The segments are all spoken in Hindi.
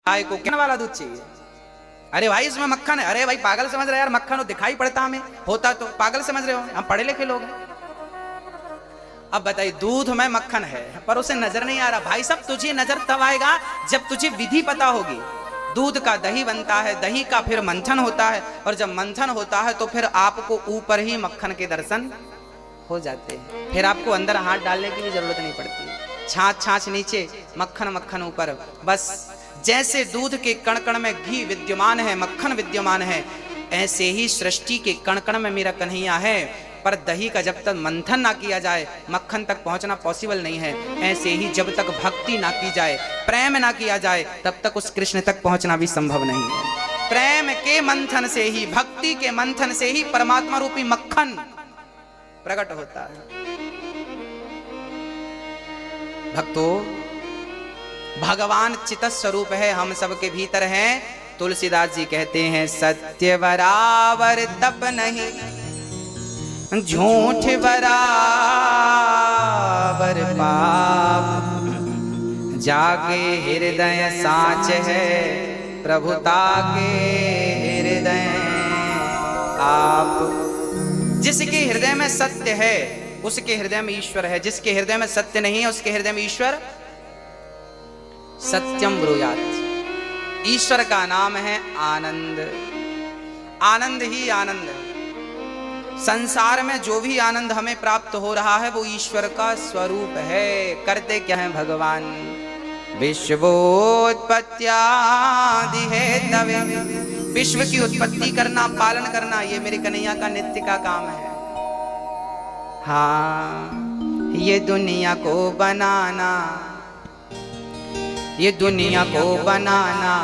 गाय को क्या वाला दूध चाहिए? अरे भाई इसमें मक्खन है। अरे भाई पागल समझ रहे यार, मक्खन हो दिखाई पड़ता हमें, होता तो पागल समझ रहे हो, हम पढ़े लिखे लोग हैं। अब बताइए दूध में मक्खन है पर उसे नजर नहीं आ रहा। भाई साहब तुझे नजर तब आएगा जब तुझे विधि पता होगी। दूध का दही बनता है, दही का फिर मंथन होता है, और जब मंथन होता है तो फिर आपको ऊपर ही मक्खन के दर्शन हो जाते हैं। फिर आपको अंदर हाथ डालने की भी जरूरत नहीं पड़ती। छाछ छाछ नीचे, मक्खन मक्खन ऊपर। बस जैसे दूध के कण कण में घी विद्यमान है, मक्खन विद्यमान है, ऐसे ही सृष्टि के कण कण में मेरा कन्हैया है। पर दही का जब तक मंथन ना किया जाए मक्खन तक पहुंचना पॉसिबल नहीं है। ऐसे ही जब तक भक्ति ना की जाए, प्रेम ना किया जाए, तब तक उस कृष्ण तक पहुंचना भी संभव नहीं है। प्रेम के मंथन से ही, भक्ति के मंथन से ही परमात्मा रूपी मक्खन प्रकट होता है। भक्तों, भगवान चित स्वरूप है, हम सबके भीतर है। तुलसीदास जी कहते हैं सत्य बराबर तप नहीं, झूठ बराबर पाप, जागे हृदय साच है, प्रभुता के हृदय आप। जिसके हृदय में सत्य है उसके हृदय में ईश्वर है, जिसके हृदय में सत्य नहीं है उसके हृदय में ईश्वर सत्यम ब्रूयात्। ईश्वर का नाम है आनंद। आनंद ही आनंद है। संसार में जो भी आनंद हमें प्राप्त हो रहा है वो ईश्वर का स्वरूप है। करते क्या है भगवान? विश्वोत्पत्त्यादि हेतवे, विश्व की उत्पत्ति करना, पालन करना, ये मेरे कन्हैया का नित्य का काम है। हाँ, ये दुनिया को बनाना, ये दुनिया को बनाना,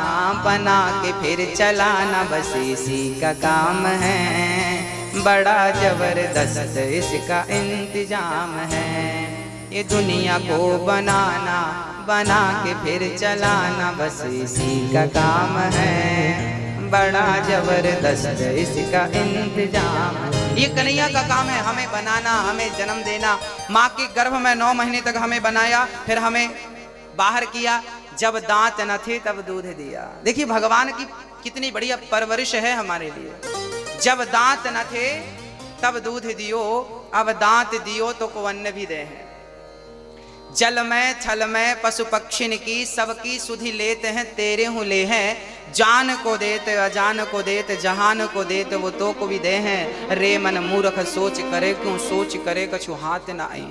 बना के फिर चलाना, बस इसी का काम है। बड़ा जबरदस्त इसका इंतजाम है। ये दुनिया को बनाना, बना के फिर चलाना, बस इसी का काम है। बड़ा जबरदस्त इसका इंतजाम है। ये कन्हैया का काम है, हमें बनाना, हमें जन्म देना। माँ के गर्भ में 9 महीने तक हमें बनाया, फिर हमें बाहर किया। जब दांत न थे तब दूध दिया। देखिए भगवान की कितनी बढ़िया परवरिश है हमारे लिए। जब दांत न थे तब दूध दियो, अब दांत दियो तो को अन्न भी दे हैं। जल में थल में पशु पक्षिन की सबकी सुधि लेते हैं, तेरे हूँ ले हैं। जान को देते अजान को देते, जहान को देते वो तो को भी दे हैं। रे मन मूर्ख सोच करे क्यों, सोच करे कछु हाथ न आए।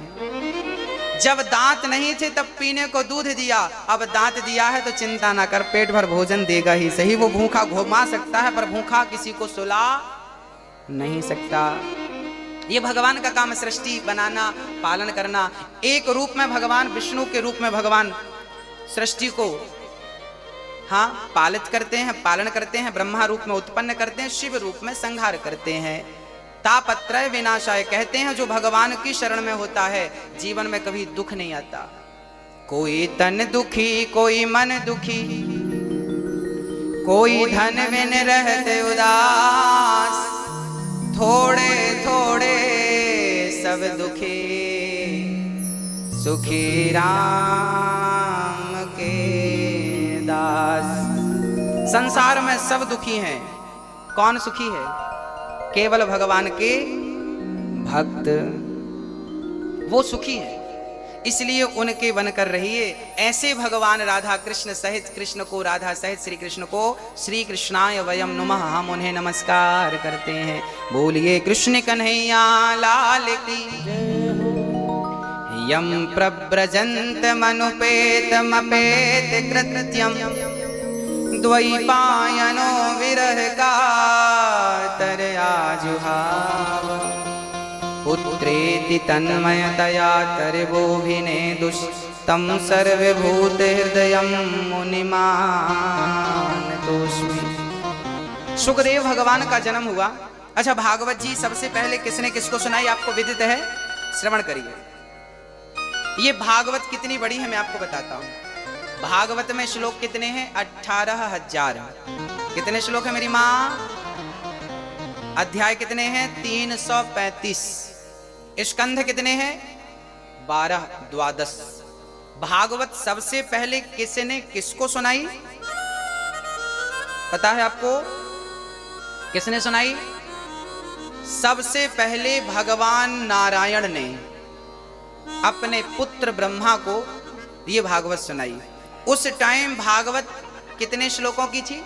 जब दांत नहीं थे तब पीने को दूध दिया, अब दांत दिया है तो चिंता ना कर, पेट भर भोजन देगा ही सही। वो भूखा घुमा सकता है पर भूखा किसी को सुला नहीं सकता। ये भगवान का काम है, सृष्टि बनाना, पालन करना। एक रूप में भगवान, विष्णु के रूप में भगवान सृष्टि को हाँ पालित करते हैं, पालन करते हैं। ब्रह्मा रूप में उत्पन्न करते हैं, शिव रूप में संहार करते हैं। तापत्रय विनाशाय कहते हैं जो भगवान की शरण में होता है जीवन में कभी दुख नहीं आता। कोई तन दुखी, कोई मन दुखी, कोई धन बिन रहते उदास, थोड़े थोड़े सब दुखी, सुखी राम के दास। संसार में सब दुखी हैं, कौन सुखी है? केवल भगवान के भक्त, वो सुखी है। इसलिए उनके बन कर रहिए। ऐसे भगवान राधा कृष्ण सहित कृष्ण को, राधा सहित श्री कृष्ण को श्री कृष्णाय वयम नुमः, हम उन्हें नमस्कार करते हैं। बोलिए कृष्ण कन्हैया लाल की। यम प्रव्रजंत मनुपेत मपेत कृत्यम, द्वैपायनो विरह कातर आजुहाव, पुत्रेति तन्मयतया तर्वोभिने दुष्टं सर्वभूत हृदयं मुनिमानतोऽस्मि। सुखदेव भगवान का जन्म हुआ। अच्छा, भागवत जी सबसे पहले किसने किसको सुनाई आपको विदित है? श्रवण करिए। ये भागवत कितनी बड़ी है मैं आपको बताता हूं। भागवत में श्लोक कितने हैं? 18,000। कितने श्लोक है मेरी माँ? अध्याय कितने हैं? 335। स्कंध कितने हैं? 12, 12। भागवत सबसे पहले किसने किसको सुनाई? पता है आपको किसने सुनाई? सबसे पहले भगवान नारायण ने अपने पुत्र ब्रह्मा को ये भागवत सुनाई। उस टाइम भागवत कितने श्लोकों की थी?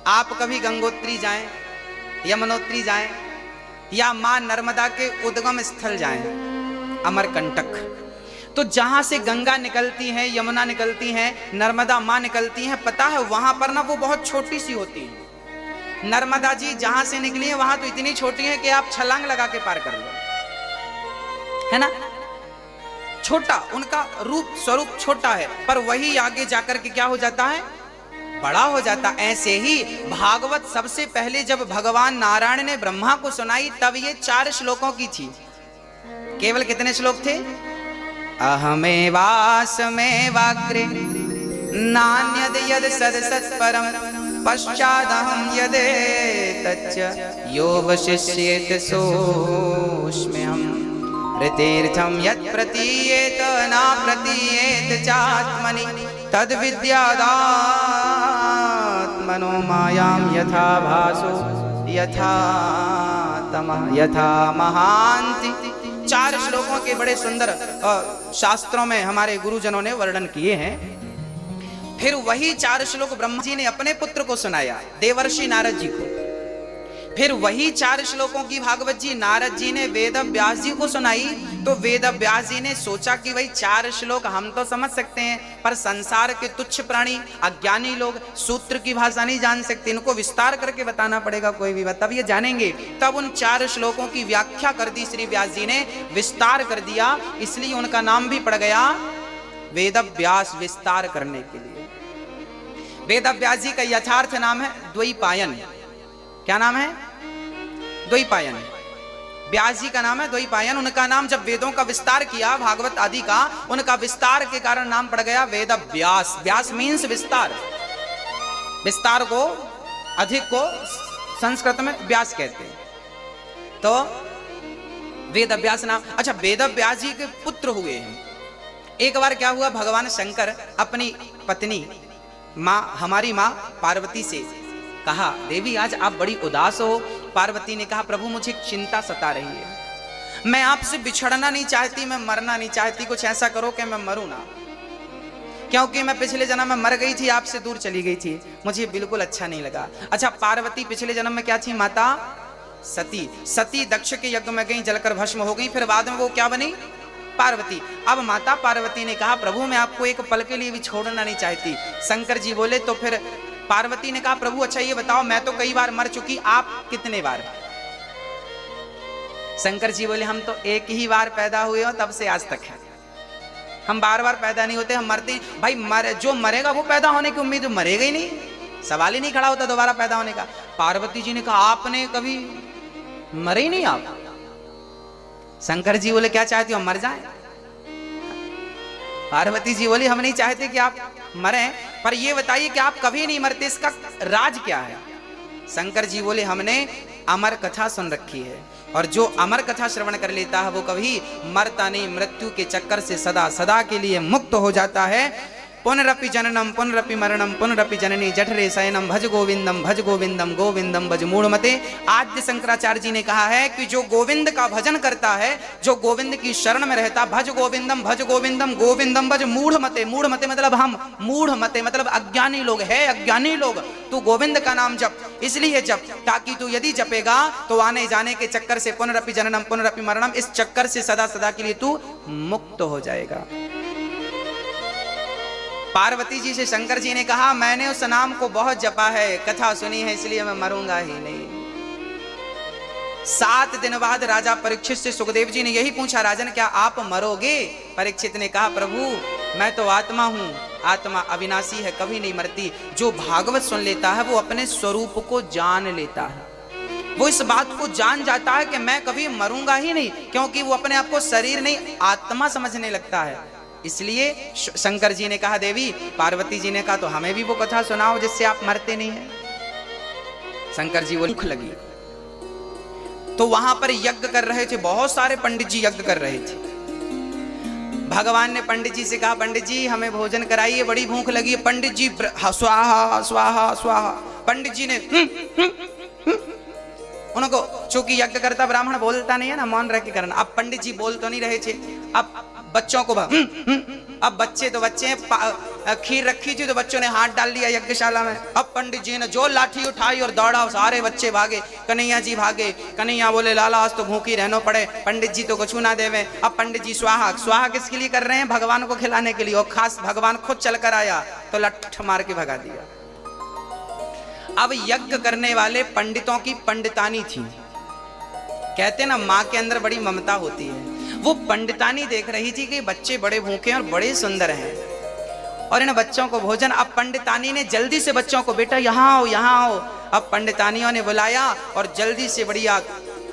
आप कभी गंगोत्री जाएं, यमुनोत्री जाएं, या मां नर्मदा के उद्गम स्थल जाएं, अमरकंटक, तो जहां से गंगा निकलती है, यमुना निकलती है, नर्मदा मां निकलती है, पता है वहां पर ना वो बहुत छोटी सी होती है। नर्मदा जी जहां से निकली है वहां तो इतनी छोटी है कि आप छलांग लगा के पार कर लो, है ना? छोटा, उनका रूप स्वरूप छोटा है, पर वही आगे जाकर के क्या हो जाता है? बड़ा हो जाता। ऐसे ही भागवत सबसे पहले जब भगवान नारायण ने ब्रह्मा को सुनाई तब ये 4 श्लोकों की थी। केवल कितने श्लोक थे? अहमेवास्मेवाग्रे नान्यद यद सदसत्परम पश्चादहं यदेतच्च यो वशिष्येत सोऽस्म्यहम् ऋतेर्थं यत् प्रतीयेत न प्रतीयेत चात्मनि तद्विद्यादात्मनो मायां यथा भासो यथा तमः यथा महान्ति। 4 श्लोकों के बड़े सुंदर शास्त्रों में हमारे गुरुजनों ने वर्णन किए हैं। फिर वही 4 श्लोक ब्रह्मा जी ने अपने पुत्र को सुनाया, देवर्षि नारद जी को। फिर वही 4 श्लोकों की भागवत जी नारद जी ने वेद व्यास जी को सुनाई। तो वेद व्यास जी ने सोचा कि भाई 4 श्लोक हम तो समझ सकते हैं, पर संसार के तुच्छ प्राणी अज्ञानी लोग सूत्र की भाषा नहीं जान सकते, इनको विस्तार करके बताना पड़ेगा कोई भी बात, तब ये जानेंगे। तब उन 4 श्लोकों की व्याख्या कर दी श्री व्यास जी ने, विस्तार कर दिया, इसलिए उनका नाम भी पड़ गया वेद व्यास, विस्तार करने के लिए। वेद व्यास जी का यथार्थ नाम है द्वैपायन। क्या नाम है? द्वैपायन। व्यास जी का नाम है द्वैपायन। उनका नाम जब वेदों का विस्तार किया, भागवत आदि का, उनका विस्तार के कारण नाम पड़ गया वेद व्यास। व्यास मीन्स विस्तार। विस्तार को, अधिक को संस्कृत में व्यास कहते हैं। तो वेद व्यास नाम। अच्छा, वेद व्यास जी के पुत्र हुए हैं। एक बार क्या हुआ, भगवान शंकर अपनी पत्नी हमारी माँ पार्वती से कहा, देवी आज आप बड़ी उदास हो। पार्वती ने कहा, प्रभु मुझे चिंता सता रही है, मैं आपसे बिछड़ना नहीं चाहती, मैं मरना नहीं चाहती, कुछ ऐसा करो कि मैं मरूं ना, क्योंकि मैं पिछले जन्म में मर गई थी, आपसे दूर चली गई थी, मुझे बिल्कुल अच्छा नहीं लगा। अच्छा, पार्वती पिछले जन्म में क्या थी? माता सती। सती दक्ष के यज्ञ में गई, जलकर भस्म हो गई, फिर बाद में वो क्या बनी? पार्वती। अब माता पार्वती ने कहा, प्रभु मैं आपको एक पल के लिए भी छोड़ना नहीं चाहती। शंकर जी बोले, तो फिर पार्वती ने कहा, प्रभु अच्छा ये बताओ, मैं तो कई बार मर चुकी, आप कितने बार? शंकर जी बोले, हम तो एक ही बार पैदा हुए हो, तब से आज तक है, हम बार बार पैदा नहीं होते, हम मरते हैं। भाई जो मरेगा वो पैदा होने की उम्मीद, मरेगा ही नहीं, सवाल ही नहीं खड़ा होता दोबारा पैदा होने का। पार्वती जी ने कहा, आपने कभी मरे ही नहीं आप? शंकर जी बोले, क्या चाहती हो हम मर जाएं? पार्वती जी बोली, हम नहीं चाहते कि आप मरें, पर ये बताइए कि आप कभी नहीं मरते, इसका राज क्या है? शंकर जी बोले, हमने अमर कथा सुन रखी है, और जो अमर कथा श्रवण कर लेता है वो कभी मरता नहीं, मृत्यु के चक्कर से सदा सदा के लिए मुक्त हो जाता है। पुनरपि जननम पुनरपि मरणम पुनरपि जननी जठरे शयनम भज गोविंदम गोविंदम भज मूढ़मते। आद्य शंकराचार्य जी ने कहा है कि जो गोविंद का भजन करता है, जो गोविंद की शरण में रहता, भज गोविंदम गोविंदम भज मूढ़मते। मूढ़मते मतलब हम, मूढ़मते मतलब अज्ञानी लोग है, अज्ञानी लोग। तू गोविंद का नाम जप, इसलिए जप ताकि तू यदि जपेगा तो आने जाने के चक्कर से, पुनरपि जननम पुनरपि मरणम, इस चक्कर से सदा सदा के लिए तू मुक्त हो जाएगा। पार्वती जी से शंकर जी ने कहा, मैंने उस नाम को बहुत जपा है, कथा सुनी है, इसलिए मैं मरूंगा ही नहीं। 7 दिन बाद राजा परीक्षित से सुखदेव जी ने यही पूछा, राजन क्या आप मरोगे? परीक्षित ने कहा, प्रभु मैं तो आत्मा हूं, आत्मा अविनाशी है, कभी नहीं मरती। जो भागवत सुन लेता है वो अपने स्वरूप को जान लेता है, वो इस बात को जान जाता है कि मैं कभी मरूंगा ही नहीं, क्योंकि वो अपने आप को शरीर नहीं आत्मा समझने लगता है। इसलिए शंकर जी ने कहा, देवी पार्वती जी ने कहा, तो हमें भी वो कथा सुनाओ जिससे आप मरते नहीं हैं। शंकर जी वो भूख लगी, तो वहां पर यज्ञ कर रहे थे, बहुत सारे पंडित जी यज्ञ कर रहे थे। भगवान ने पंडित जी से कहा, पंडित जी हमें भोजन कराइए, बड़ी भूख लगी है। पंडित जी स्वाहा स्वाहा स्वाहा। पंडित जी ने उनको, चूंकि यज्ञ करता ब्राह्मण बोलता नहीं है ना, मौन रह के करना। अब पंडित जी बोल तो नहीं रहे थे, अब बच्चों को अब बच्चे तो बच्चे हैं, खीर रखी थी तो बच्चों ने हाथ डाल दिया यज्ञशाला में। अब पंडित जी ने जो लाठी उठाई और दौड़ा, सारे बच्चे भागे, कन्हैया जी भागे। कन्हैया बोले लाला आज तो भूखी रहनो पड़े, पंडित जी तो कुछ ना देवे। अब पंडित जी स्वाहा स्वाहा किसके लिए कर रहे हैं? भगवान को खिलाने के लिए, और खास भगवान खुद चल कर आया तो लठ मार के भगा दिया। अब यज्ञ करने वाले पंडितों की पंडितानी थी, कहते ना माँ के अंदर बड़ी ममता होती है, वो पंडितानी देख रही थी कि बच्चे बड़े भूखे और बड़े सुंदर हैं और इन बच्चों को भोजन। अब पंडितानी ने जल्दी से बच्चों को, बेटा यहाँ आओ यहाँ आओ। अब पंडितानियों ने बुलाया और जल्दी से बढ़िया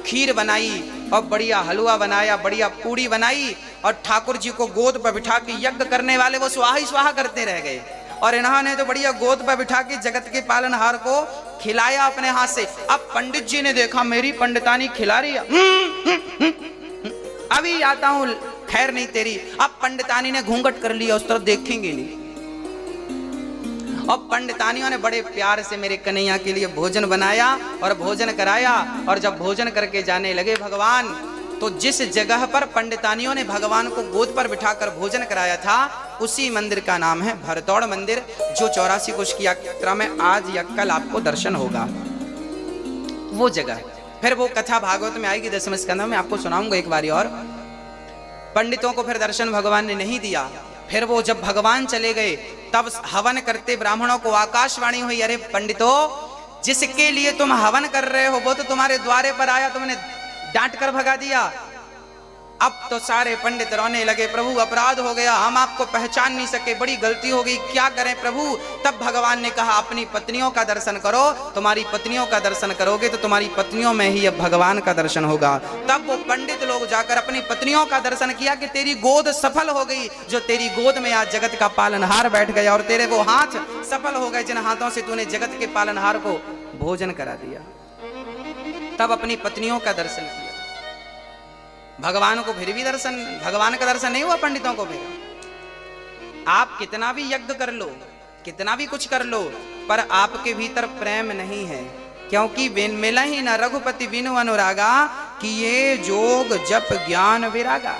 खीर बनाई और बढ़िया हलवा बनाया, बढ़िया पूड़ी बनाई, और ठाकुर जी को गोद पर बिठा के, यज्ञ करने वाले वो स्वाहा ही स्वाहा करते रह गए, और इन्होंने तो बढ़िया गोद पर बिठा के जगत के पालनहार को खिलाया अपने हाथ से। अब पंडित जी ने देखा मेरी पंडितानी खिला रही है, अभी आता हूं, खैर नहीं तेरी। अब पंडितानी ने घूंघट कर लिया, उस तरफ देखेंगे नहीं। और पंडितानियों ने बड़े प्यार से मेरे कन्हैया के लिए भोजन बनाया और भोजन कराया। और जब भोजन करके जाने लगे भगवान, तो जिस जगह पर पंडितानियों ने भगवान को गोद पर बिठाकर भोजन कराया था, उसी मंदिर का नाम है भरतौड़ मंदिर, जो 84 कोष की यात्रा में आज या कल आपको दर्शन होगा। वो जगह, फिर वो कथा भागवत में आएगी 10वें स्कंध में, आपको सुनाऊंगा एक बारी और। पंडितों को फिर दर्शन भगवान ने नहीं दिया। फिर वो जब भगवान चले गए, तब हवन करते ब्राह्मणों को आकाशवाणी हुई, अरे पंडितों, जिसके लिए तुम हवन कर रहे हो वो तो तुम्हारे द्वारे पर आया, तुमने डांट कर भगा दिया। अब तो सारे पंडित रोने लगे, प्रभु अपराध हो गया, हम आपको पहचान नहीं सके, बड़ी गलती हो गई, क्या करें प्रभु। तब भगवान ने कहा अपनी पत्नियों का दर्शन करो, तुम्हारी पत्नियों का दर्शन करोगे तो तुम्हारी पत्नियों में ही अब भगवान का दर्शन होगा। तब वो पंडित लोग जाकर अपनी पत्नियों का दर्शन किया कि तेरी गोद सफल हो गई, जो तेरी गोद में आज जगत का पालनहार बैठ गया, और तेरे वो हाथ सफल हो गए जिन हाथों से तूने जगत के पालनहार को भोजन करा दिया। तब अपनी पत्नियों का दर्शन किया। भगवान को फिर भी दर्शन, भगवान का दर्शन नहीं हुआ पंडितों को फिर। आप कितना भी यज्ञ कर लो, कितना भी कुछ कर लो, पर आपके भीतर प्रेम नहीं है, क्योंकि मिला ही न रघुपति बिनु अनुरागा, कि ये जोग जप ज्ञान विरागा।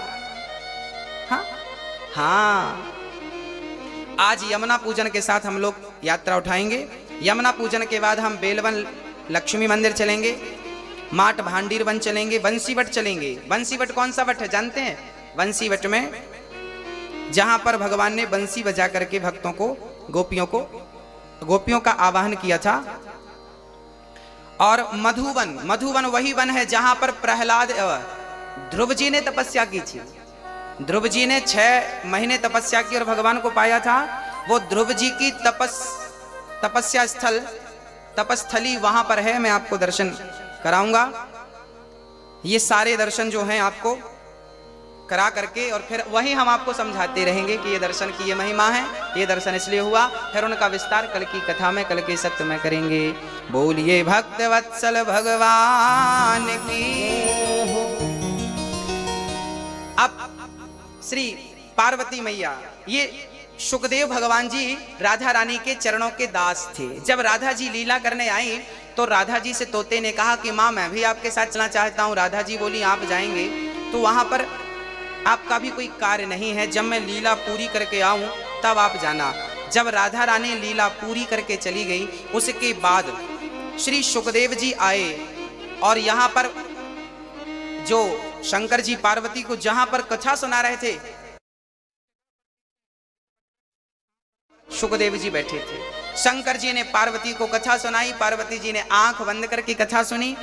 हाँ हाँ, आज यमुना पूजन के साथ हम लोग यात्रा उठाएंगे। यमुना पूजन के बाद हम बेलवन लक्ष्मी मंदिर चलेंगे, माट भांडीर वन चलेंगे, बंसीवट चलेंगे। बंसीवट कौन सा वट है जानते हैं? बंसीवट में जहां पर भगवान ने बंसी बजा करके भक्तों को, गोपियों का आवाहन किया था। और मधुवन, मधुवन वही वन है जहां पर प्रहलाद, ध्रुव जी ने तपस्या की थी। ध्रुव जी ने 6 महीने तपस्या की और भगवान को पाया था। वो ध्रुव जी की तपस्या स्थल, तपस्थली वहां पर है, मैं आपको दर्शन कराऊंगा। ये सारे दर्शन जो हैं आपको करा करके, और फिर वही हम आपको समझाते रहेंगे कि ये दर्शन की ये महिमा है, ये दर्शन इसलिए हुआ। फिर उनका विस्तार कल की कथा में, कल के सत्य में करेंगे। बोलिए भक्त वत्सल भगवान की। अब श्री पार्वती मैया, ये सुखदेव भगवान जी राधा रानी के चरणों के दास थे। जब राधा जी लीला करने आई तो राधा जी से तोते ने कहा कि माँ मैं भी आपके साथ चलना चाहता हूँ। राधा जी बोली आप जाएंगे तो वहां पर आपका भी कोई कार्य नहीं है, जब मैं लीला पूरी करके आऊं तब आप जाना। जब राधा रानी लीला पूरी करके चली गई, उसके बाद श्री सुखदेव जी आए और यहाँ पर जो शंकर जी पार्वती को जहां पर कथा सुना रहे थे, सुखदेव जी बैठे थे। शंकर जी ने पार्वती को कथा सुनाई, पार्वती जी ने आंख बंद करके कथा सुनी,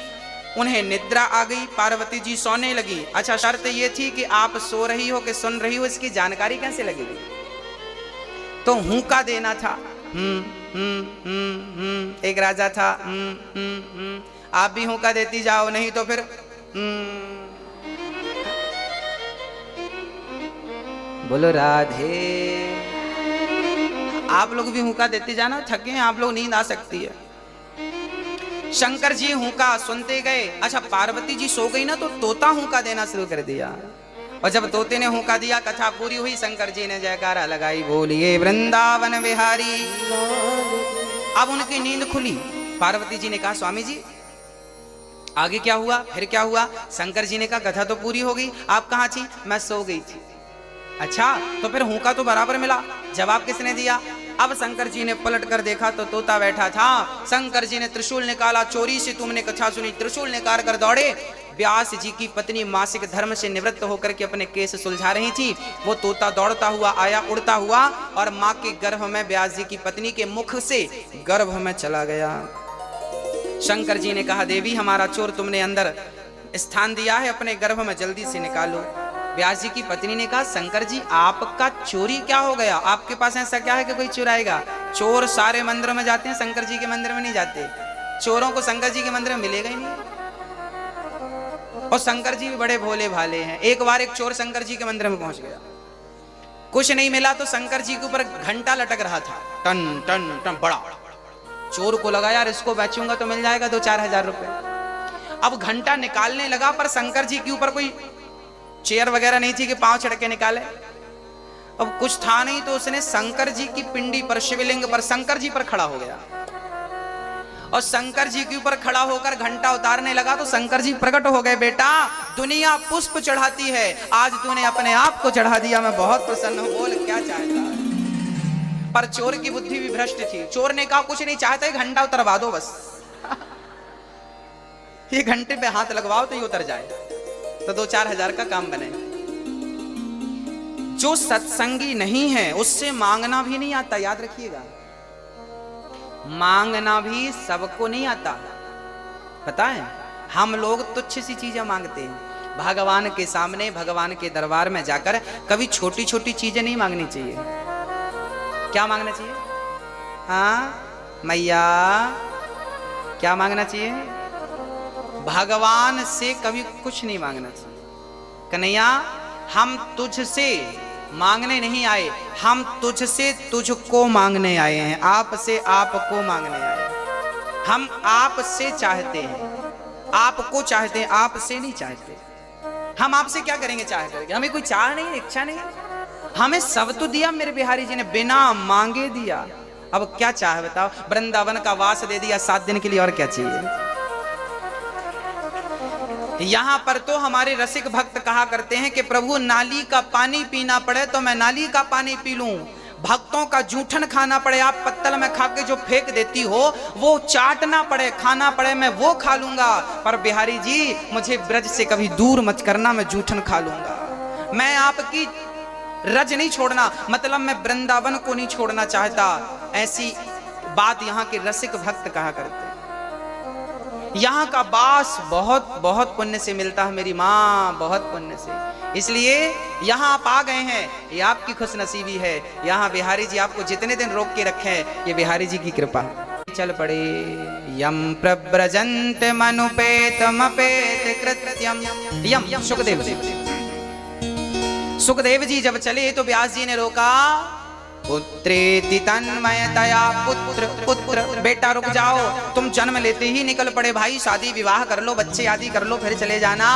उन्हें निद्रा आ गई, पार्वती जी सोने लगी। अच्छा, शर्त ये थी कि आप सो रही हो कि सुन रही हो इसकी जानकारी कैसे लगेगी? तो हुंका देना था। एक राजा था, आप भी हुंका देती जाओ, नहीं तो फिर बोलो राधे। आप लोग भी हुंका देते जाना, थके हैं आप लोग, नींद आ सकती है। शंकर जी हुंका सुनते गए। अच्छा, पार्वती जी सो गई ना तो तोता हुंका देना शुरू कर दिया, और जब तोते ने हुंका दिया, कथा पूरी हुई, शंकर जी ने जयकारा लगाई, बोलिए वृंदावन बिहारी। अब उनकी नींद खुली। पार्वती जी ने कहा स्वामी जी आगे क्या हुआ, फिर क्या हुआ? शंकर जी ने कहा कथा तो पूरी हो गई, आप कहाँ थी? मैं सो गई थी। अच्छा, तो फिर हुंका तो बराबर मिला, जवाब किसने दिया? अब शंकर जी ने पलट कर देखा तो तोता बैठा था। शंकर जी ने त्रिशूल निकाला, चोरी से तुमने कथा सुनी, त्रिशूल निकाल कर दौड़े। व्यास जी की पत्नी मासिक धर्म से निवृत्त होकर के अपने केस सुलझा रही थी। वो तोता दौड़ता हुआ आया, उड़ता हुआ, और माँ के गर्भ में व्यास जी की पत्नी के मुख से गर्भ में चला गया। शंकर जी ने कहा देवी हमारा चोर तुमने अंदर स्थान दिया है, अपने गर्भ में जल्दी से निकालो। व्यास जी की पत्नी ने कहा शंकर जी आपका चोरी क्या हो गया? आपके पास ऐसा क्या है कि कोई चुराएगा? चोर सारे मंदिरों में जाते हैं, शंकर जी के मंदिर में नहीं जाते। चोरों को शंकर जी के मंदिर में मिलेगा ही नहीं। और शंकर जी भी बड़े भोले भाले हैं। एक बार एक चोर शंकर जी के मंदिर में पहुंच गया, कुछ नहीं मिला तो शंकर जी के ऊपर घंटा लटक रहा था, टन टन टन बड़ा। चोर को लगा यार इसको बेचूंगा तो मिल जाएगा 2-4 हजार रुपए। अब घंटा निकालने लगा, पर शंकर जी के ऊपर कोई चेयर वगैरह नहीं थी कि पांव चढ़ के निकाले। अब कुछ था नहीं तो उसने शंकर जी की पिंडी पर, शिवलिंग पर, शंकर जी पर खड़ा हो गया और शंकर जी के ऊपर खड़ा होकर घंटा उतारने लगा। तो शंकर जी प्रकट हो गए, बेटा दुनिया पुष्प चढ़ाती है, आज तूने अपने आप को चढ़ा दिया, मैं बहुत प्रसन्न हूं, बोल क्या चाहता है? पर चोर की बुद्धि भी भ्रष्ट थी। चोर ने कहा कुछ नहीं चाहते, घंटा उतरवा दो बस, ये घंटे पे हाथ लगवाओ तो ये उतर जाए, तो 2-4 हजार का काम बने। जो सत्संगी नहीं है उससे मांगना भी नहीं आता, याद रखिएगा। मांगना भी सबको नहीं आता, पता है? हम लोग तुच्छ सी चीजें मांगते हैं। भगवान के सामने, भगवान के दरबार में जाकर कभी छोटी छोटी चीजें नहीं मांगनी चाहिए। क्या मांगना चाहिए? हाँ मैया, क्या मांगना चाहिए? भगवान से कभी कुछ नहीं मांगना चाहिए। कन्हैया हम तुझसे मांगने नहीं आए, हम तुझसे तुझको मांगने आए हैं, आपसे आपको मांगने आए हैं। हम आपसे चाहते हैं, आपको चाहते हैं, आपसे नहीं चाहते। हम आपसे क्या करेंगे चाह करके? हमें कोई चाह नहीं, इच्छा नहीं। हमें सब तो दिया मेरे बिहारी जी ने, बिना मांगे दिया। अब क्या चाह बताओ? वृंदावन का वास दे दिया 7 दिन के लिए, और क्या चाहिए? यहां पर तो हमारे रसिक भक्त कहा करते हैं कि प्रभु नाली का पानी पीना पड़े तो मैं नाली का पानी पी लूं, भक्तों का जूठन खाना पड़े, आप पत्तल में खा के जो फेंक देती हो वो चाटना पड़े, खाना पड़े, मैं वो खा लूंगा, पर बिहारी जी मुझे ब्रज से कभी दूर मत करना, मैं जूठन खा लूंगा। मैं आपकी रज नहीं छोड़ना, मतलब मैं वृंदावन को नहीं छोड़ना चाहता। ऐसी बात यहाँ के रसिक भक्त कहा करते हैं। यहाँ का बास बहुत बहुत पुण्य से मिलता है मेरी माँ, बहुत पुण्य से। इसलिए यहाँ आप आ गए हैं, ये आपकी खुशनसीबी है। यहाँ बिहारी जी आपको जितने दिन रोक के रखे हैं, ये बिहारी जी की कृपा। चल पड़े यम प्रव्रजन्त मनुपेतमपेत कृत्यम। यम सुखदेव जी, सुखदेव जी जब चले तो व्यास जी ने रोका। पुत्रेति तन्मयतया पुत्र पुत्र, बेटा रुक जाओ, तुम जन्म लेते ही निकल पड़े भाई, शादी विवाह कर लो, बच्चे आदि कर लो, फिर चले जाना।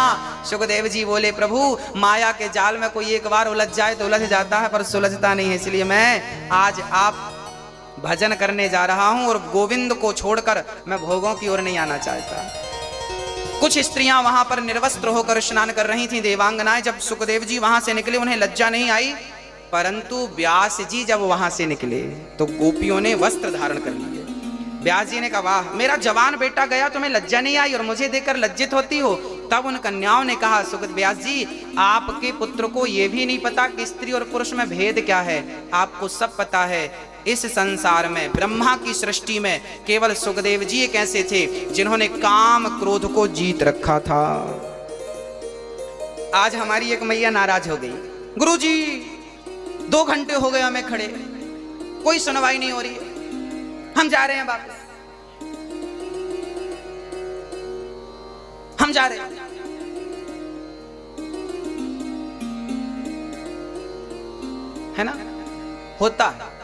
सुखदेव जी बोले प्रभु माया के जाल में कोई एक बार उलझ जाए तो उलझ जाता है, पर सुलझता नहीं है, इसलिए मैं आज आप भजन करने जा रहा हूं और गोविंद को छोड़कर मैं भोगों की ओर नहीं आना चाहता। कुछ स्त्रियां वहां पर निर्वस्त्र होकर स्नान कर रही थी, देवांगनाएं। जब सुखदेव जी वहां से निकले उन्हें लज्जा नहीं आई, परंतु व्यास जी जब वहां से निकले तो गोपियों ने वस्त्र धारण कर लिए। व्यास जी ने कहा वाह मेरा जवान बेटा गया, तुम्हें लज्जा नहीं आई और मुझे देखकर लज्जित होती हो। तब उन कन्याओं ने कहा सुखदेव व्यास जी आपके पुत्र को यह भी नहीं पता कि स्त्री और पुरुष में भेद क्या है, आपको सब पता है। इस संसार में ब्रह्मा की सृष्टि में केवल सुखदेव जी एक ऐसे थे जिन्होंने काम क्रोध को जीत रखा था। आज हमारी एक मैया नाराज हो गई, गुरुजी 2 घंटे हो गए हमें खड़े, कोई सुनवाई नहीं हो रही है, हम जा रहे हैं वापस, हम जा रहे हैं। है ना, होता है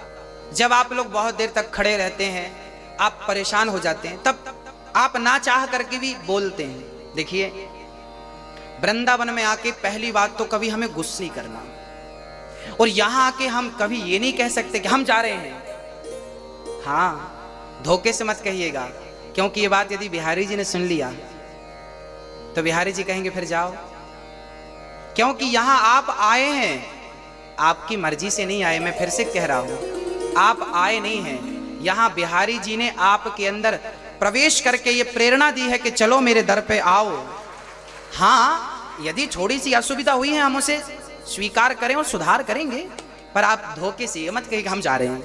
जब आप लोग बहुत देर तक खड़े रहते हैं, आप परेशान हो जाते हैं, तब आप ना चाह करके भी बोलते हैं। देखिए वृंदावन में आके पहली बात तो कभी हमें गुस्सा नहीं करना, और यहां आके हम कभी ये नहीं कह सकते कि हम जा रहे हैं। हाँ, धोखे से मत कहिएगा, क्योंकि ये बात यदि बिहारी जी ने सुन लिया तो बिहारी जी कहेंगे फिर जाओ, क्योंकि यहां आप आए हैं, आपकी मर्जी से नहीं आए। मैं फिर से कह रहा हूं, आप आए नहीं हैं, यहां बिहारी जी ने आपके अंदर प्रवेश करके ये प्रेरणा दी है कि चलो मेरे दर पे आओ। हाँ, यदि थोड़ी सी असुविधा हुई है हम उसे स्वीकार करें और सुधार करेंगे, पर आप धोखे से ये मत कहिए कि हम जा रहे हैं।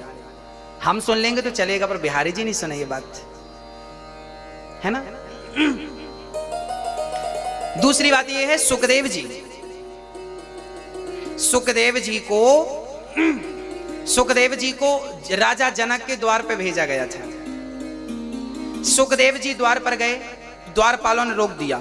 हम सुन लेंगे तो चलेगा, पर बिहारी जी नहीं सुने ये बात, है ना। दूसरी बात ये है, सुखदेव जी को राजा जनक के द्वार पे भेजा गया था। सुखदेव जी द्वार पर गए, द्वारपालों ने रोक दिया,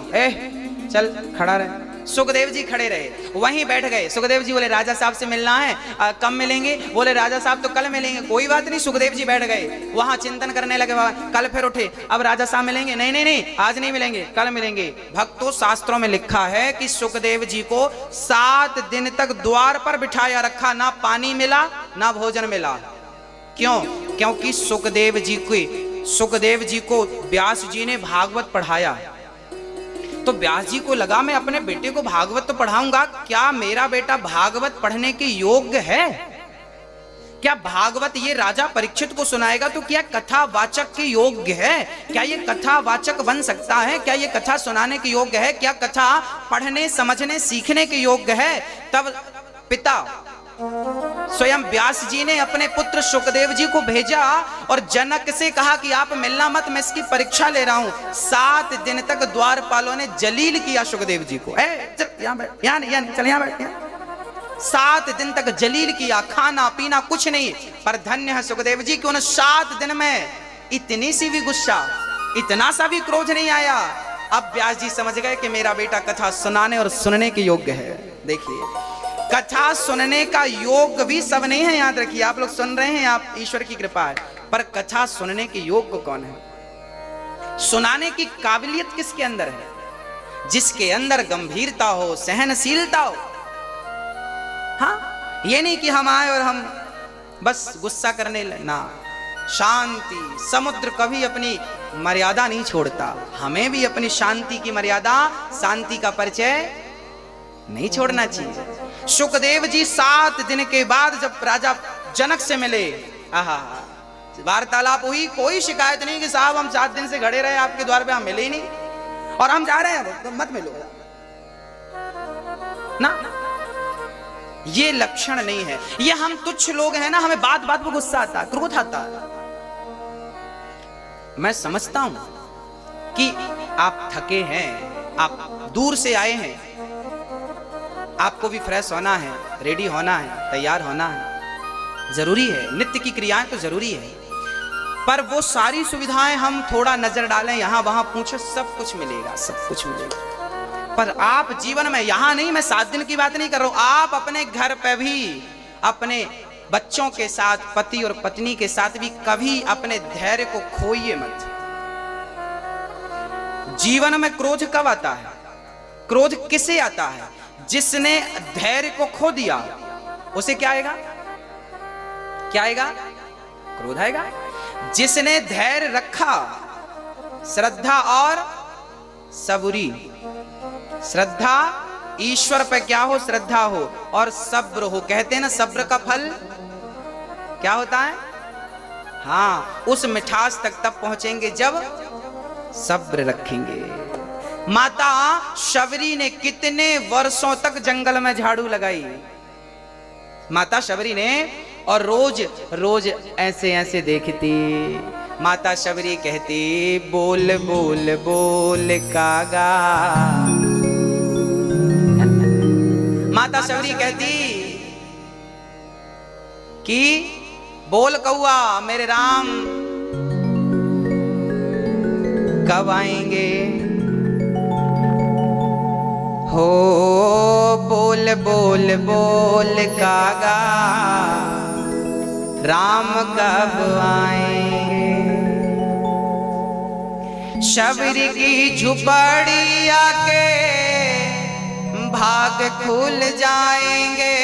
चल खड़ा रहे। सुखदेव जी खड़े रहे, वहीं बैठ गए। सुखदेव जी बोले राजा साहब से मिलना है, कब मिलेंगे? बोले राजा साहब तो कल मिलेंगे। कोई बात नहीं, सुखदेव जी बैठ गए, वहां चिंतन करने लगे। कल फिर उठे, अब राजा साहब मिलेंगे? नहीं नहीं नहीं, आज नहीं मिलेंगे, कल मिलेंगे। भक्तों, शास्त्रों में लिखा है कि सुखदेव जी को 7 दिन तक द्वार पर बिठाया रखा, ना पानी मिला ना भोजन मिला। क्यों? क्योंकि सुखदेव जी को व्यास जी ने भागवत पढ़ाया। तो व्यास जी को लगा मैं अपने बेटे को भागवत तो पढ़ाऊंगा, क्या मेरा बेटा भागवत पढ़ने के योग्य है? क्या भागवत ये राजा परीक्षित को सुनाएगा तो क्या कथावाचक के योग्य है? क्या ये कथावाचक बन सकता है? क्या ये कथा सुनाने के योग्य है? क्या कथा पढ़ने, समझने, सीखने के योग्य है? तब पिता स्वयं व्यास जी ने अपने पुत्र सुखदेव जी को भेजा और जनक से कहा कि आप मिलना मत, मैं इसकी परीक्षा ले रहा हूं। 7 दिन तक द्वारपालों ने जलील किया सुखदेव जी को। यहाँ बैठ, यहाँ नहीं, चल यहाँ बैठ। 7 दिन तक जलील किया, खाना पीना कुछ नहीं। पर धन्य है सुखदेव जी कि उन 7 दिन में इतनी सी भी गुस्सा, इतना सा भी क्रोध नहीं आया। अब व्यास जी समझ गए कि मेरा बेटा कथा सुनाने और सुनने के योग्य है। देखिए, कथा सुनने का योग भी सब नहीं है, याद रखिए। आप लोग सुन रहे हैं, आप ईश्वर की कृपा है, पर कथा सुनने के योग्य कौन है? सुनाने की काबिलियत किसके अंदर है? जिसके अंदर गंभीरता हो, सहनशीलता हो। हाँ, ये नहीं कि हम आए और हम बस गुस्सा करने ना। शांति, समुद्र कभी अपनी मर्यादा नहीं छोड़ता, हमें भी अपनी शांति की मर्यादा, शांति का परिचय नहीं छोड़ना चाहिए। सुखदेव जी 7 दिन के बाद जब राजा जनक से मिले, वार्तालाप हुई, कोई शिकायत नहीं कि साहब हम 7 दिन से खड़े रहे आपके द्वार पे, हम मिले ही नहीं और हम जा रहे हैं, तो मत मिलो ना। ये लक्षण नहीं है। ये हम तुच्छ लोग हैं ना, हमें बात बात पर गुस्सा आता है, क्रोध आता है। मैं समझता हूं कि आप थके हैं, आप दूर से आए हैं, आपको भी फ्रेश होना है, रेडी होना है, तैयार होना है, जरूरी है। नित्य की क्रियाएं तो जरूरी है, पर वो सारी सुविधाएं हम थोड़ा नजर डालें, यहां वहां पूछे, सब कुछ मिलेगा, सब कुछ मिलेगा। पर आप जीवन में, यहां नहीं, मैं 7 दिन की बात नहीं कर रहा हूं, आप अपने घर पे भी अपने बच्चों के साथ, पति और पत्नी के साथ भी कभी अपने धैर्य को खोइए मत। जीवन में क्रोध कब आता है? क्रोध किसे आता है? जिसने धैर्य को खो दिया, उसे क्या आएगा? क्या आएगा? क्रोध आएगा। जिसने धैर्य रखा, श्रद्धा और सबूरी, श्रद्धा ईश्वर पे क्या हो? श्रद्धा हो और सब्र हो। कहते हैं ना, सब्र का फल क्या होता है? हाँ, उस मिठास तक तब पहुंचेंगे जब सब्र रखेंगे। माता शबरी ने कितने वर्षों तक जंगल में झाड़ू लगाई, माता शबरी ने, और रोज रोज ऐसे ऐसे देखती। माता शबरी कहती, बोल बोल बोल कागा। माता शबरी कहती कि बोल कौआ, मेरे राम कब आएंगे? हो बोल बोल बोल कागा, राम कब आएंगे? शबरी की झुपड़ी आके भाग खुल जाएंगे।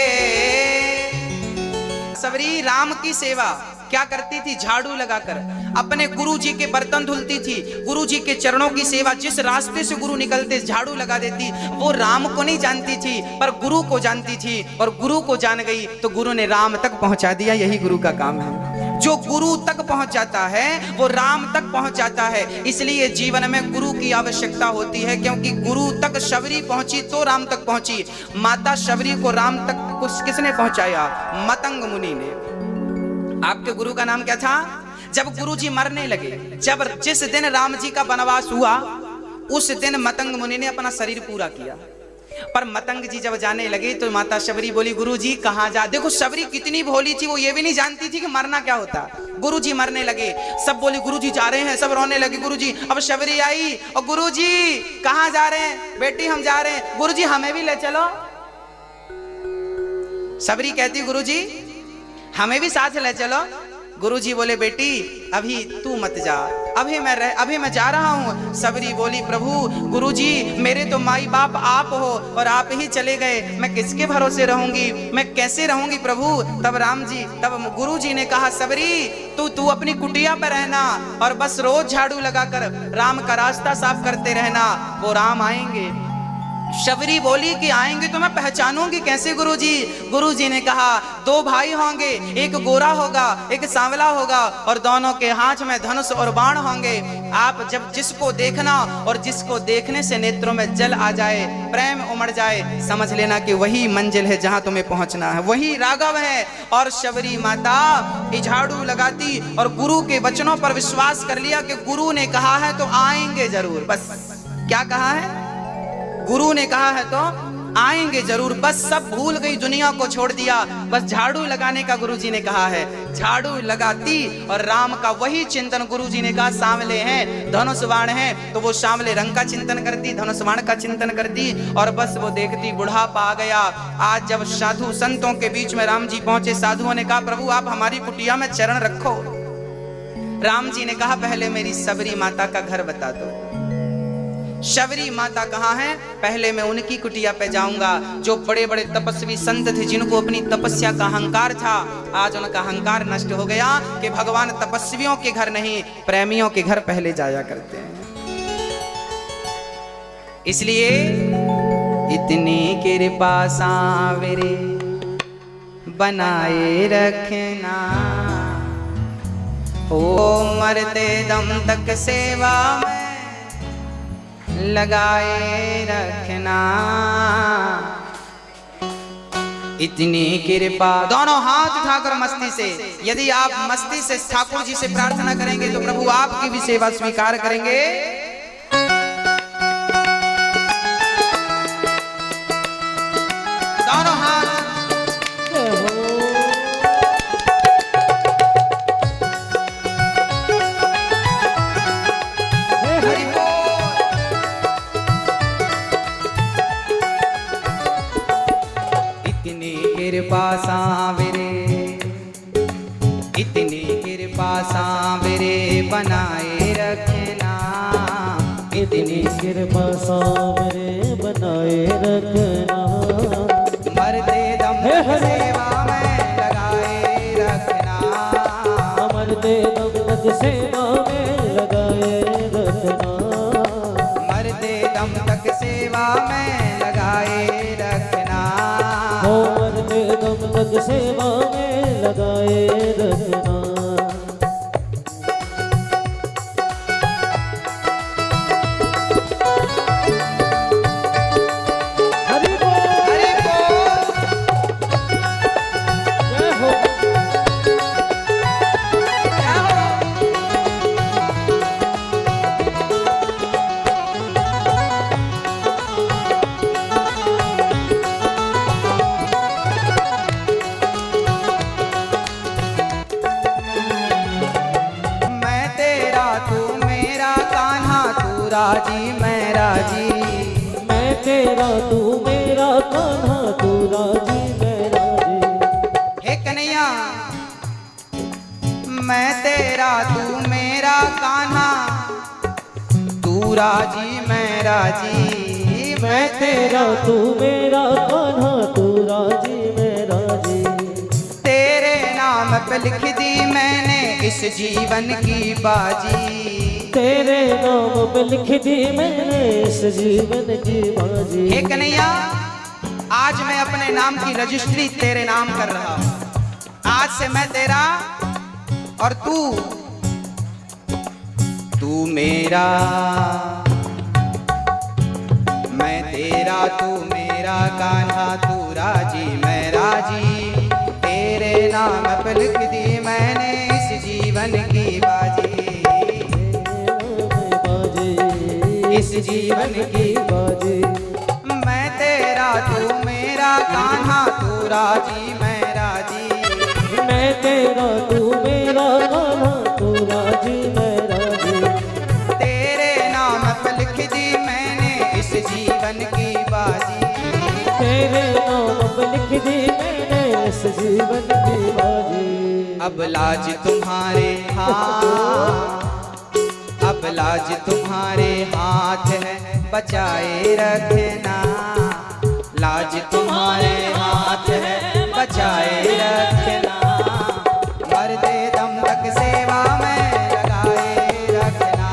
सबरी राम की सेवा क्या करती थी? झाड़ू लगाकर अपने गुरु जी के बर्तन धुलती थी, गुरु जी के चरणों की सेवा। जिस रास्ते से गुरु निकलते झाड़ू लगा देती। वो राम को नहीं जानती थी पर गुरु को जानती थी, और गुरु को जान गई तो गुरु ने राम तक पहुंचा दिया। यही गुरु का काम है। जो गुरु तक पहुंच जाता है वो राम तक पहुंच जाता है। इसलिए जीवन में गुरु की आवश्यकता होती है, क्योंकि गुरु तक शबरी पहुंची तो राम तक पहुंची। माता शबरी को राम तक किसने पहुंचाया? मतंग मुनि ने। आपके गुरु का नाम क्या था? जब गुरु जी मरने लगे, जिस दिन राम जी का वनवास हुआ उस दिन मतंग मुनि ने अपना शरीर पूरा किया। पर मतंग जी जब जाने लगे तो माता शबरी बोली, गुरु जी कहाँ जा? देखो शबरी कितनी भोली थी, वो ये भी नहीं जानती थी कि मरना क्या होता। गुरु जी मरने लगे, सब बोली गुरु जी जा रहे हैं, सब रोने लगे। गुरु जी, अब शबरी आई और गुरु जी कहाँ जा रहे हैं? बेटी हम जा रहे हैं। गुरु जी हमें भी ले चलो। शबरी कहती, गुरु जी हमें भी साथ ले चलो। गुरुजी बोले, बेटी अभी तू मत जा, अभी मैं जा रहा हूँ। सबरी बोली, प्रभु गुरुजी मेरे तो माई बाप आप हो और आप ही चले गए, मैं किसके भरोसे रहूंगी, मैं कैसे रहूंगी प्रभु? तब गुरुजी ने कहा, सबरी तू अपनी कुटिया पर रहना और बस रोज झाड़ू लगाकर राम का रास्ता साफ करते रहना, वो राम आएंगे। शबरी बोली कि आएंगे तो मैं पहचानूंगी कैसे गुरुजी? गुरुजी ने कहा, दो भाई होंगे, एक गोरा होगा एक सांवला होगा और दोनों के हाथ में धनुष और बाण होंगे। आप जब जिसको देखना और जिसको देखने से नेत्रों में जल आ जाए, प्रेम उमड़ जाए, समझ लेना कि वही मंजिल है जहां तुम्हें पहुंचना है, वही राघव है। और शबरी माता झाड़ू लगाती और गुरु के वचनों पर विश्वास कर लिया कि गुरु ने कहा है तो आएंगे जरूर। बस क्या कहा है? गुरु ने कहा है तो आएंगे जरूर। बस सब भूल गई, दुनिया को छोड़ दिया, बस झाड़ू लगाने का गुरुजी ने कहा है। झाड़ू लगाती और राम का वही चिंतन। गुरुजी ने कहा सांवले हैं, धनुष बाण है, तो वो सांवले रंग का चिंतन करती, धनुष बाण का चिंतन करती और बस वो देखती बुढ़ापा आ गया। आज जब साधु संतों के बीच में राम जी पहुंचे, साधुओं ने कहा, प्रभु आप हमारी कुटिया में चरण रखो। राम जी ने कहा, पहले मेरी सबरी माता का घर बता दो। शबरी माता कहाँ है? पहले मैं उनकी कुटिया पे जाऊंगा। जो बड़े बड़े तपस्वी संत थे, जिनको अपनी तपस्या का अहंकार था, आज उनका अहंकार नष्ट हो गया कि भगवान तपस्वियों के घर नहीं, प्रेमियों के घर पहले जाया करते हैं। इसलिए इतनी कृपा सांवरे बनाए रखना, ओ मरते दम तक सेवा में लगाए रखना। इतनी कृपा। दोनों हाथ उठाकर मस्ती से, यदि आप मस्ती से ठाकुर जी से प्रार्थना करेंगे तो प्रभु आपकी भी सेवा स्वीकार करेंगे। दोनों हाथ कृपा सांवरे, इतनी कृपा सांवरे बनाए रखना, इतनी कृपा सांवरे बनाए रखना। मरते दम तक सेवा में लगाए रखना, मरते दम तक सेवा में लगाए रखना, मरते दम तक सेवा में लगाए रखना, मरते दम तक सेवा में लगाए रखना। राजी मैं राजी, मैं तेरा तू मेरा कान्हा, तू राजी मैं राजी। हे कन्हैया, मैं तेरा तू मेरा कान्हा, तू राजी मैं राजी। मैं तेरा तू मेरा कान्हा तू राजी मैं राजी। तेरे नाम पे लिख दी मैंने इस जीवन की बाजी। तेरे नाम पे लिख दी मैंने इस जीवन की बाजी। हे कन्हैया, आज मैं अपने नाम की रजिस्ट्री तेरे नाम कर रहा हूं। आज से मैं तेरा और तू मेरा, मैं तेरा तू मेरा कान्हा तू राजी मैं राजी। तेरे नाम पे लिख दी मैंने इस जीवन की बाजी। इस जीवन की बाजी। मैं तेरा तू मेरा कान्हा तू राजी मैं राजी। मैं तेरा तू मेरा कान्हा तू राजी मैं राजी। तेरे नाम पे लिख दी मैंने इस जीवन की बाजी। तेरे नाम पे लिख दी मैंने इस जीवन की बाजी। अब लाज तुम्हारे हाथ, अब लाज तुम्हारे हाथ है बचाए रखना। लाज तुम्हारे हाथ है बचाए रखना। मरते दम तक सेवा में लगाए रखना।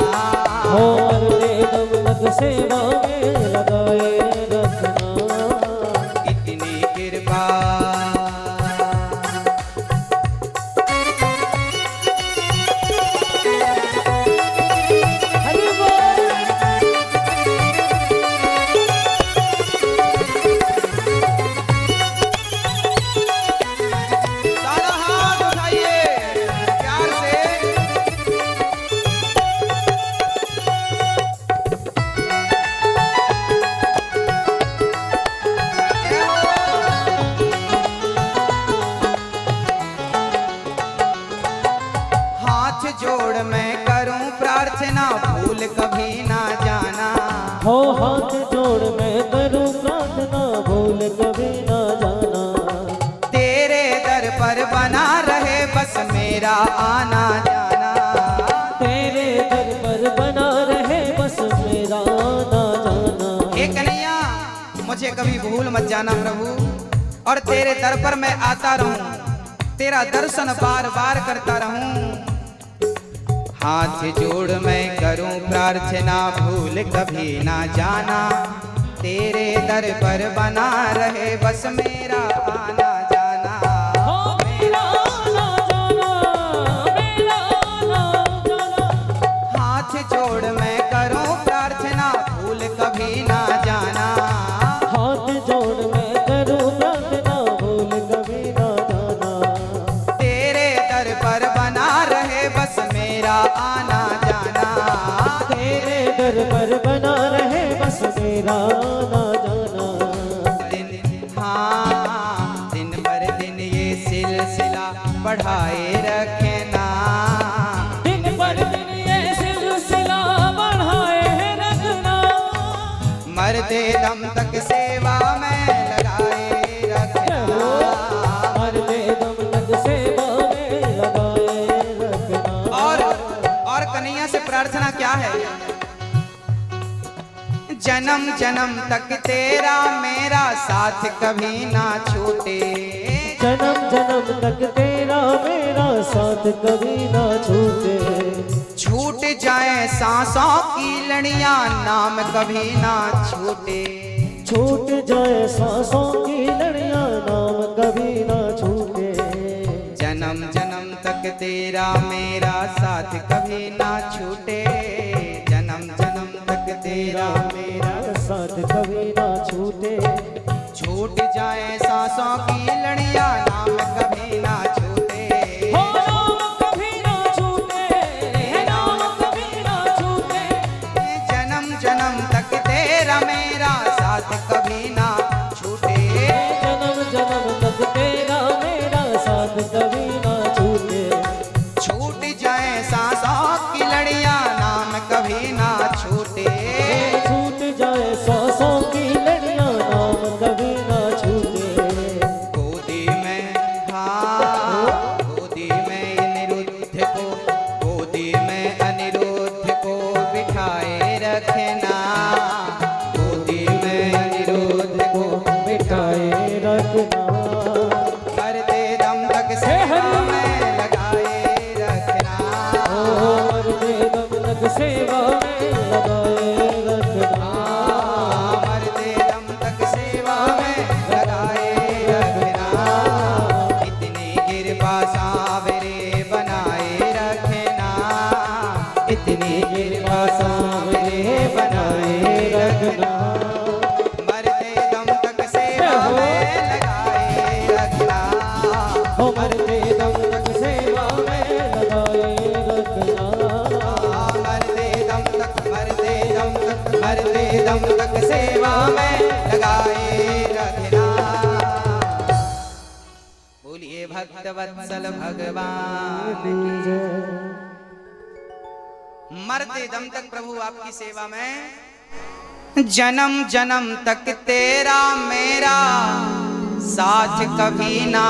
हो मरते दम तक सेवा में लगाए रखना। इतनी कृपा जोड़ मैं करूं प्रार्थना भूल कभी ना जाना। हो हाथ जोड़ मैं करूं प्रार्थना भूल कभी ना जाना। तेरे दर पर बना रहे बस मेरा आना जाना। तेरे दर पर बना रहे बस मेरा आना जाना। हे कन्हैया, मुझे कभी भूल मत जाना प्रभु, और तेरे दर पर मैं आता रहूं, तेरा दर्शन बार बार करता रहूं। हाथ जोड़ मैं करूं प्रार्थना भूल कभी ना जाना। तेरे दर पर बना रहे बस मेरा आना जाना। हो मेरा आना जाना, मेरा आना जाना। हाथ जोड़ मैं करूं प्रार्थना भूल कभी ना जाना। हाथ जोड़ मैं करूं प्रार्थना भूल कभी ना जाना। तेरे दर पर बना रहे बस मेरा आना जाना। तेरे दर पर बना रहे बस मेरा आना जाना। दिन भर दिन ये सिलसिला बढ़ाए रखना। दिन पर दिन ये सिलसिला बढ़ाए रखना। मरते दम तक सेवा में लगाए रखना। मरते दम तक सेवा में लगाए रखना। और कन्हैया से प्रार्थना क्या है? जन्म जन्म तक तेरा मेरा साथ कभी ना छूटे। जन्म जन्म तक तेरा मेरा साथ कभी ना छूटे। छूट जाए सांसों की लड़ियां नाम कभी ना छूटे। छूट जाए सांसों की लड़ियां नाम कभी ना छूटे। जन्म जन्म तक तेरा मेरा साथ कभी ना छूटे। जन्म जन्म तक तेरा मेरा साथ कभी ना छूटे। छूट जाए सांसों की लड़ियां नाम कभी ना छूटे। हो नाम कभी ना छूटे, नाम कभी ना छूटे। जन्म जन्म तक तेरा मेरा साथ कभी ना छूटे। जन्म जन्म तक तेरा मेरा साथ कभी ना छूटे। छूट जाए सांसों की लड़ियां नाम कभी ना छूटे। छूट जाए सांसों की लड़ियां नाम कभी ना छूटे। गोदी में वत्सल भगवान की मरते दम तक प्रभु आपकी सेवा में, जन्म जन्म तक तेरा मेरा साथ कभी ना